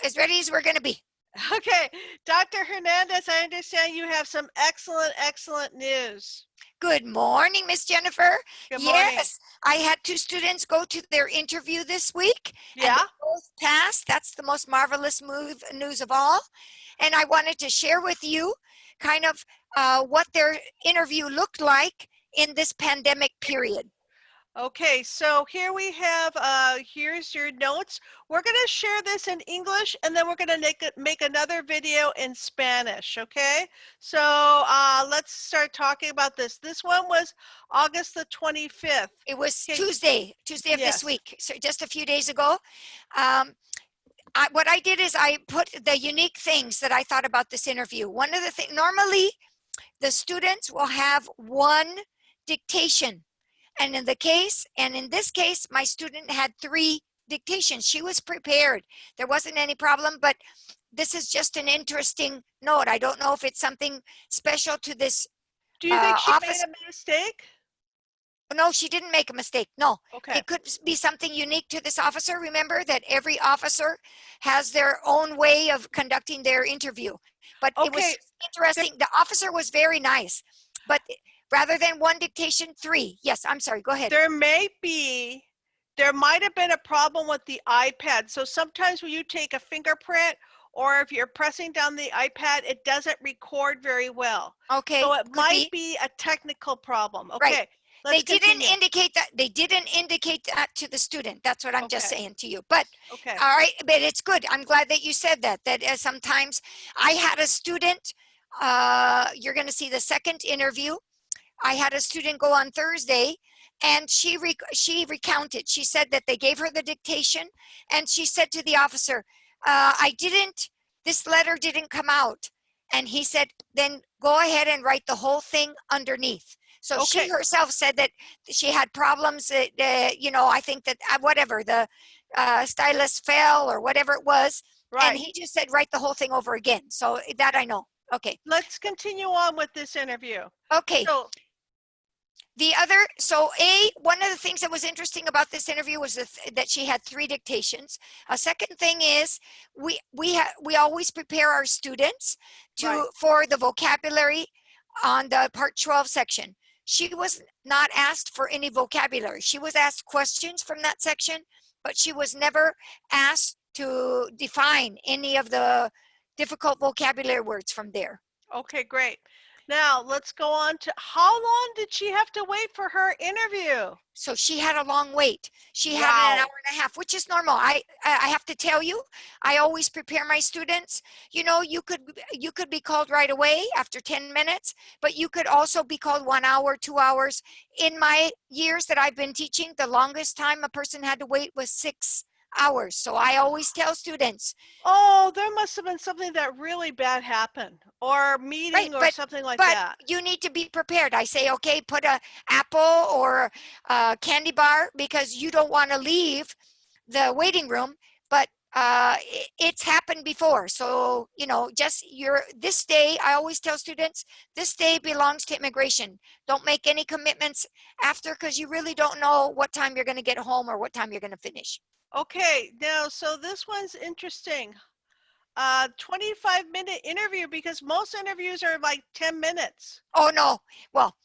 as ready as we're going to be. Okay, Dr. Hernandez, I understand you have some excellent news. Good morning, Miss Jennifer. Good morning. Yes, I had 2 students go to their interview this week, and Yeah? they both passed. That's the most marvelous news of all. And I wanted to share with you kind of what their interview looked like in this pandemic period. Okay, so here we have, here's your notes. We're going to share this in English, and then we're going to make another video in Spanish, okay? So let's start talking about this. This one was August the 25th. It was Okay, Tuesday of this yes, week, so just a few days ago. What I did is I put the unique things that I thought about this interview. One of the things, normally the students will have one dictation. And in this case, my student had 3 dictations. She was prepared. There wasn't any problem, but this is just an interesting note. I don't know if it's something special to this do you think she made office. a mistake? No, she didn't make a mistake. No, Okay. it could be something unique to this officer. Remember that every officer has their own way of conducting their interview. But it was Okay, interesting. The officer was very nice. But rather than 1 dictation, 3. Yes, I'm sorry. Go ahead. there might have been a problem with the iPad. So sometimes when you take a fingerprint or if you're pressing down the iPad, it doesn't record very well. Okay, So it could might be a technical problem. right. Okay, They let's didn't continue. indicate that. They didn't indicate that to the student. That's what I'm just Okay, saying to you. But okay, all right, but it's good. I'm glad that you said that. That sometimes I had a student. You're going to see the second interview. I had a student go on Thursday, and she recounted. She said that they gave her the dictation, and she said to the officer, "I didn't. This letter didn't come out." And he said, "Then go ahead and write the whole thing underneath." So she okay, herself said that she had problems. I think that whatever the stylus fell or whatever it was, and right. he just said write the whole thing over again. So that I know. Okay. Let's continue on with this interview. Okay. So One of the things that was interesting about this interview was that she had 3 dictations. A second thing is we always prepare our students right. for the vocabulary on the Part 12 section. She was not asked for any vocabulary. She was asked questions from that section, but she was never asked to define any of the difficult vocabulary words from there. Okay, great. Now let's go on to how long did she have to wait for her interview? So she had a long wait. She had an Wow. hour and a half, which is normal. I have to tell you, I always prepare my students. You could be called right away after 10 minutes, but you could also be called 1 hour, 2 hours. In my years that I've been teaching, the longest time a person had to wait was 6 hours. So I always tell students, Oh, there must have been something that really bad happened, or a right, meeting or something like but that. you need to be prepared. I say, okay, put a apple or a candy bar because you don't want to leave the waiting room, but it's happened before. So, this day, I always tell students, this day belongs to immigration. Don't make any commitments after because you really don't know what time you're going to get home or what time you're going to finish. Okay, now, so this one's interesting. 25-minute interview because most interviews are like 10 minutes. Oh, no. Well,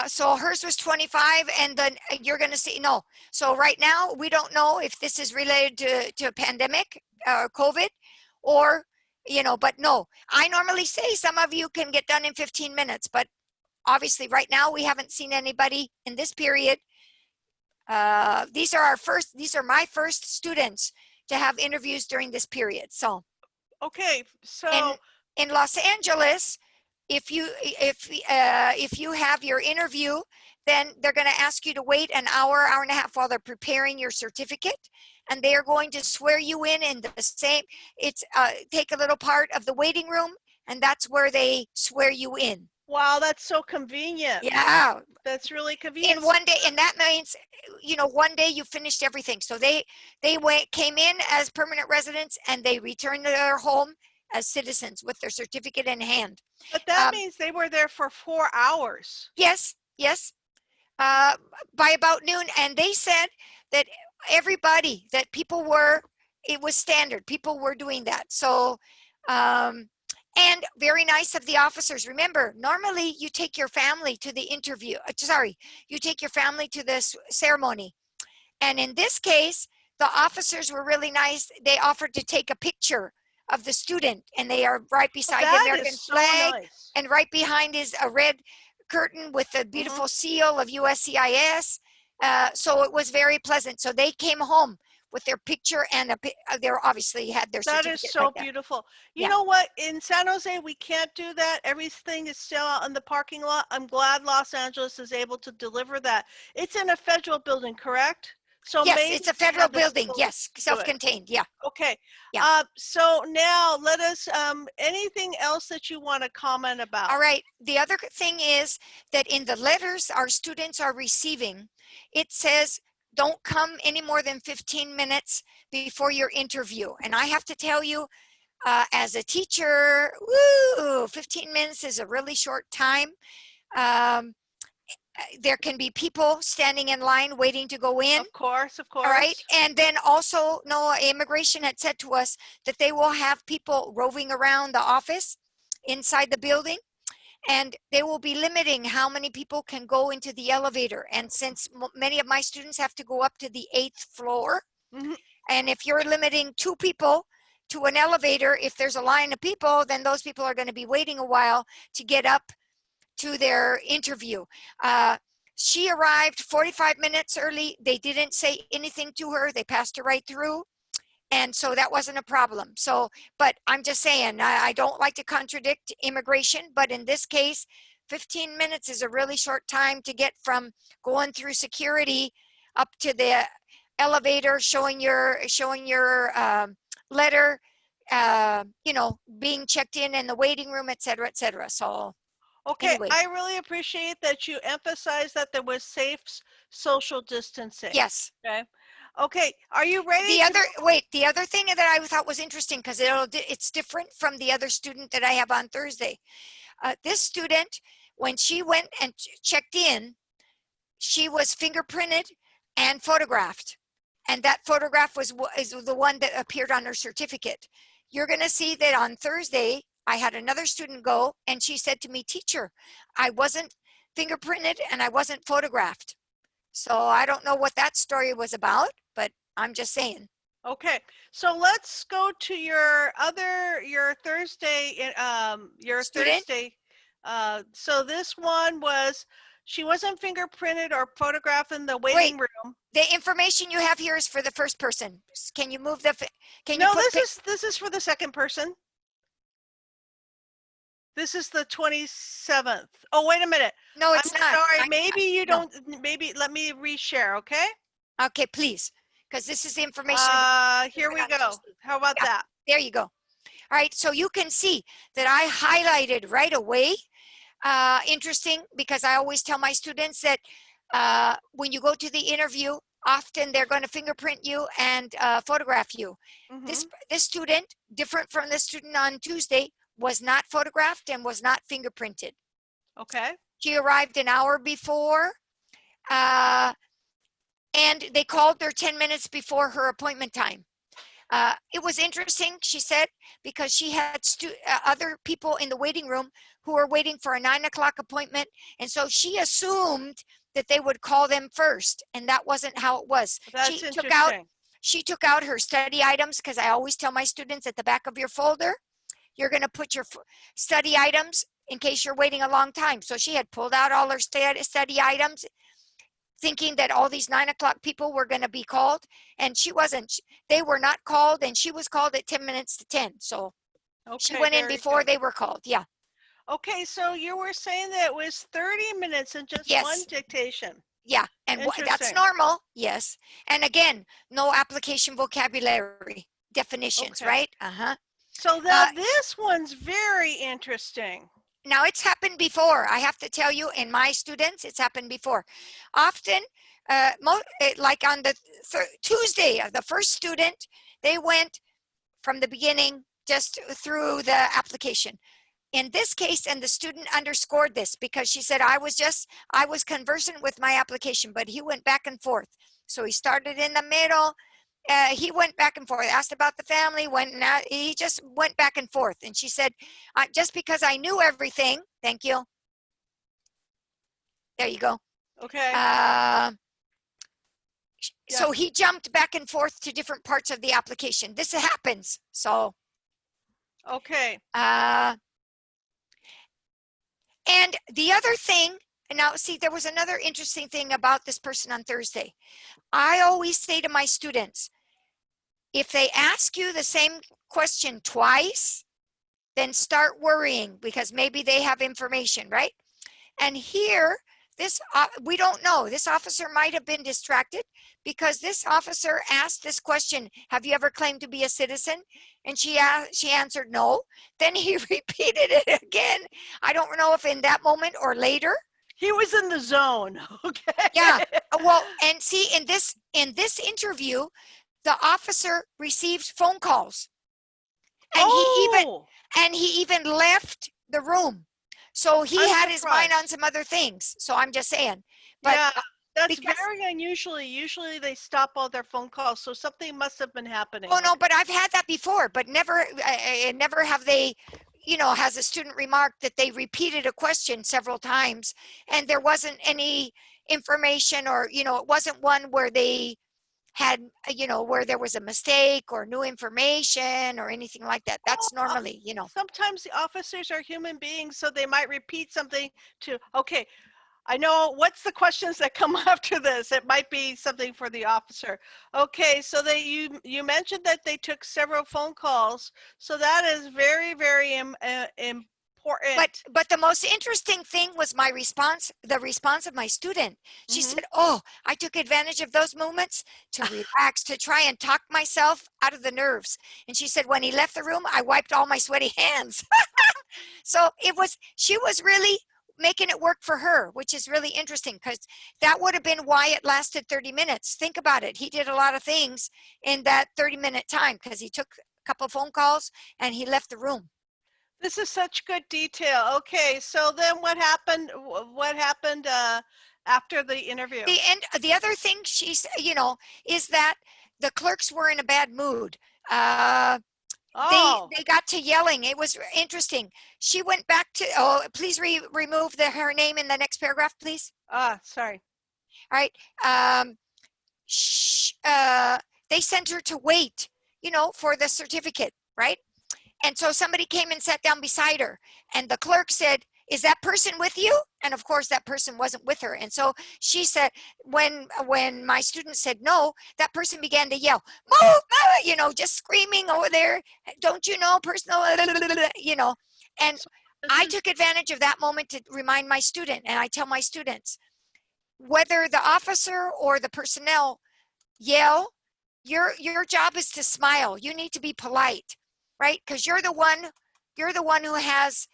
so hers was 25 and then you're going to see, no. So right now, we don't know if this is related to a pandemic or COVID or, but no. I normally say some of you can get done in 15 minutes, but obviously right now we haven't seen anybody in this period. These are my first students to have interviews during this period. So, Okay, so in Los Angeles, if you have your interview, then they're going to ask you to wait an hour and a half while they're preparing your certificate, and they are going to swear you in the same. It's take a little part of the waiting room, and that's where they swear you in. wow, that's so convenient. Yeah. That's really convenient. In one day, and that means, one day you finished everything. So they came in as permanent residents and they returned to their home as citizens with their certificate in hand. But that means they were there for 4 hours. Yes. By about noon, and they said that people were it was standard. People were doing that. So, and very nice of the officers. Remember, normally you take your family to the interview. Sorry, you take your family to this ceremony. And in this case, the officers were really nice. They offered to take a picture of the student, and they are right Oh, beside the that is American so flag, nice. and right behind is a red curtain with the Hmm. beautiful seal of USCIS. So it was very pleasant. So they came home with their picture, and they obviously had their That is certificate so right there. beautiful. You Yeah. know what? In San Jose, we can't do that. Everything is still out in the parking lot. I'm glad Los Angeles is able to deliver that. It's in a federal building, correct? So Yes, maybe it's a they federal have the building. facilities Yes, to do it. self-contained. Yeah. Okay. Yeah. So now let us, anything else that you want to comment All about? right. The other thing is that in the letters our students are receiving, it says don't come any more than 15 minutes before your interview. And I have to tell you, as a teacher, 15 minutes is a really short time. Um, there can be people standing in line waiting to go in. Of course, of All right. course. And then also, no, immigration had said to us that they will have people roving around the office inside the building, and they will be limiting how many people can go into the elevator. And since many of my students have to go up to the 8th floor, Hmm. and if you're limiting 2 people to an elevator, if there's a line of people, then those people are going to be waiting a while to get up to their interview. Uh, she arrived 45 minutes early. They didn't say anything to her. They passed her right through. And so that wasn't a problem. So, but I'm just saying, I don't like to contradict immigration, but in this case, 15 minutes is a really short time to get from going through security up to the elevator, showing your letter, being checked in the waiting room, et cetera, et cetera. So Okay, anyway, I really appreciate that you emphasized that there was safe social distancing. yes. Okay. Okay, are you ready The to other move? wait, the other thing that I thought was interesting, because it's different from the other student that I have on Thursday. This student, when she went and checked in, she was fingerprinted and photographed, and that photograph is the one that appeared on her certificate. You're going to see that on Thursday I had another student go, and she said to me, "Teacher, I wasn't fingerprinted and I wasn't photographed." So I don't know what that story was about, but I'm just saying. Okay, so let's go to your Thursday, your Student, Thursday. So this one was, she wasn't fingerprinted or photographed in the wait, waiting room. the information you have here is for the first person. Can you move can you No, put this is for the second person. This is the 27th. Oh, wait a minute. no, I'm it's not. sorry. Maybe you No. don't, maybe let me reshare, okay? Okay, please, because this is the information about Here we on go. Tuesday. How about Yeah, that? there you go. All right, so you can see that I highlighted right away. Interesting, because I always tell my students that when you go to the interview, often they're going to fingerprint you and photograph you. Mm-hmm. This student, different from the student on Tuesday, was not photographed and was not fingerprinted. Okay. She arrived an hour before, uh, and they called her 10 minutes before her appointment time. It was interesting, she said, because she had other people in the waiting room who were waiting for a 9 o'clock appointment. And so she assumed that they would call them first. And that wasn't how it was. That's interesting. She took out her study items, because I always tell my students at the back of your folder, you're going to put your study items in case you're waiting a long time. So she had pulled out all her study items, thinking that all these 9 o'clock people were going to be called, and she wasn't. They were not called, and she was called at 10 minutes to 10. So she Okay, went in very before good. they were called. Yeah. Okay, so you were saying that it was 30 minutes and just one Yes. dictation. Yeah. And that's Interesting. normal. Yes. And again, no application vocabulary definitions, Okay. right? Uh-huh. So now Uh, this one's very interesting. Now it's happened before. I have to tell you, in my students, it's happened before. Often, like on the Tuesday of the first student, they went from the beginning just through the application. In this case, and the student underscored this, because she said, I was conversant with my application, but he went back and forth. So he started in the middle, he went back and forth, asked about the family, he just went back and forth. And she said, just because I knew everything, thank you. There you go. Okay. So he jumped back and forth to different parts of the application. This happens. So. Okay. And the other thing, now see, there was another interesting thing about this person on Thursday. I always say to my students, if they ask you the same question twice, then start worrying because maybe they have information, right? And here, we don't know. This officer might have been distracted because this officer asked this question, have you ever claimed to be a citizen? And she answered no. Then he repeated it again. I don't know if in that moment or later. He was in the zone. Okay. Yeah. Well, and see, in this interview, the officer received phone calls. And he even left the room. So he had his mind on some other things. So I'm just saying. But yeah, that's very unusual. Usually they stop all their phone calls. So something must have been happening. Oh, no, but I've had that before. But never have they, has a student remarked that they repeated a question several times and there wasn't any information or, it wasn't one where they had, where there was a mistake or new information or anything like that. That's normally, Sometimes the officers are human beings, so they might repeat something okay, I know what's the questions that come after this. It might be something for the officer. Okay, so you mentioned that they took several phone calls. So that is very, very important. But the most interesting thing was the response of my student. She said, oh, I took advantage of those moments to relax, to try and talk myself out of the nerves. And she said, when he left the room, I wiped all my sweaty hands. So she was really making it work for her, which is really interesting because that would have been why it lasted 30 minutes. Think about it. He did a lot of things in that 30-minute time because he took a couple of phone calls and he left the room. This is such good detail. Okay, so then what happened? What happened after the interview? The other thing is that the clerks were in a bad mood. They got to yelling. It was interesting. She went back to. Please remove her name in the next paragraph, please. Sorry. All right. They sent her to wait, for the certificate, right? And so somebody came and sat down beside her and the clerk said, is that person with you? And of course that person wasn't with her. And so she said, when my student said no, that person began to yell, move, just screaming over there. Don't you know, personal, and I took advantage of that moment to remind my student. And I tell my students, whether the officer or the personnel yell, your job is to smile. You need to be polite. Right? Because you're the one who has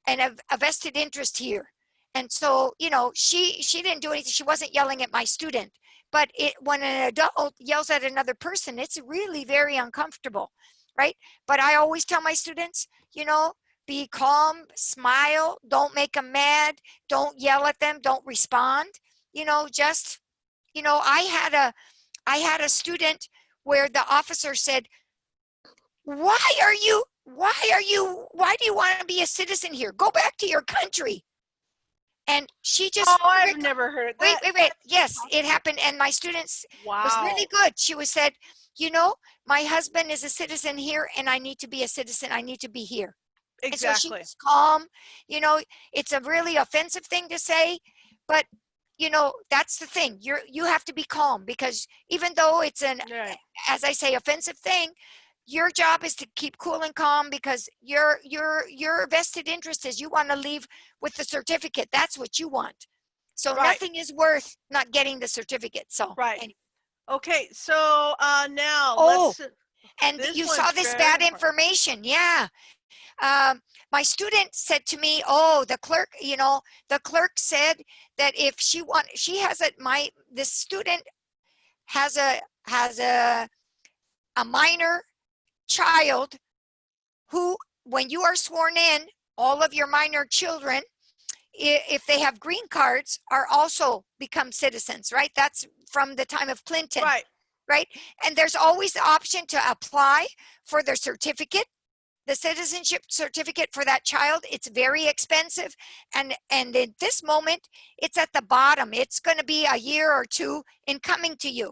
a vested interest here. And so, she didn't do anything. She wasn't yelling at my student. But when an adult yells at another person, it's really very uncomfortable, right? But I always tell my students, be calm, smile, don't make them mad, don't yell at them, don't respond. I had a student where the officer said, why do you want to be a citizen here? Go back to your country. And she just. I've never heard that. Wait. Yes, it happened. And my students was really good. She said, my husband is a citizen here and I need to be a citizen. I need to be here. Exactly. And so she was calm. It's a really offensive thing to say, but that's the thing. You have to be calm because even though it's as I say, offensive thing, your job is to keep cool and calm because your vested interest is you want to leave with the certificate. That's what you want. So nothing is worth not getting the certificate. So anyway. Okay, so now and you saw this bad information. Yeah. My student said to me, the clerk said that if this student has a minor child who, when you are sworn in, all of your minor children, if they have green cards, are also become citizens, right? That's from the time of Clinton. right? And there's always the option to apply for their certificate, the citizenship certificate for that child. It's very expensive, and at this moment it's at the bottom. It's going to be a year or two in coming to you.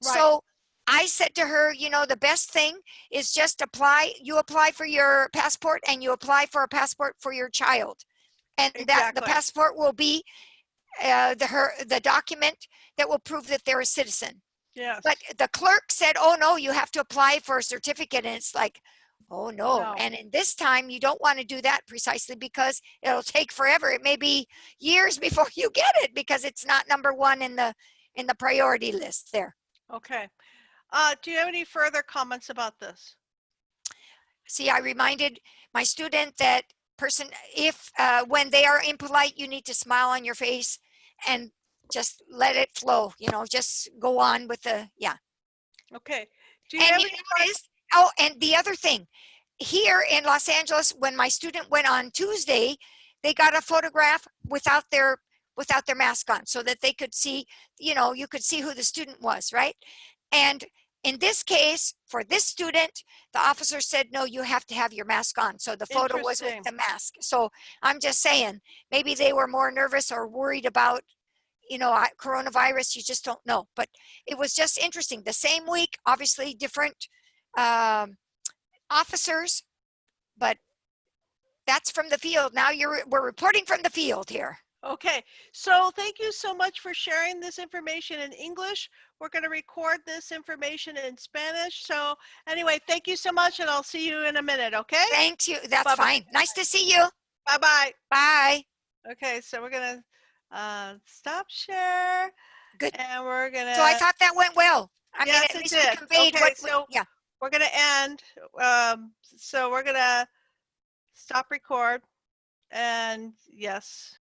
Right. So I said to her, the best thing is just you apply for your passport, and you apply for a passport for your child, and that the Exactly. passport will be the document that will prove that they're a citizen. Yes. But the clerk said, oh no, you have to apply for a certificate. And it's like, oh no. No. And in this time, you don't want to do that, precisely because it'll take forever. It may be years before you get it, because it's not number one in the priority list there. Okay. Do you have any further comments about this? See, I reminded my student that if when they are impolite, you need to smile on your face and just let it flow, just go on with yeah. Okay. Do you And have you any notice, oh, and the other thing, here in Los Angeles, when my student went on Tuesday, they got a photograph without their mask on, so that they could see, you could see who the student was, right? And in this case, for this student, the officer said, no, you have to have your mask on. So the photo was with Interesting. the mask. So I'm just saying, maybe they were more nervous or worried about, coronavirus. You just don't know. But it was just interesting. The same week, obviously different officers, but that's from the field. Now we're reporting from the field here. Okay, so thank you so much for sharing this information in English. We're going to record this information in Spanish. So anyway, thank you so much, and I'll see you in a minute, okay? Thank you. That's Bye-bye. fine. Nice to see you. Bye-bye. Bye. Okay, so we're going to stop share. Good. And we're going to... So I thought that went well. I mean, Yes, at it least did. we conveyed Okay, what, so yeah. we're going to end. So we're going to stop record. And yes.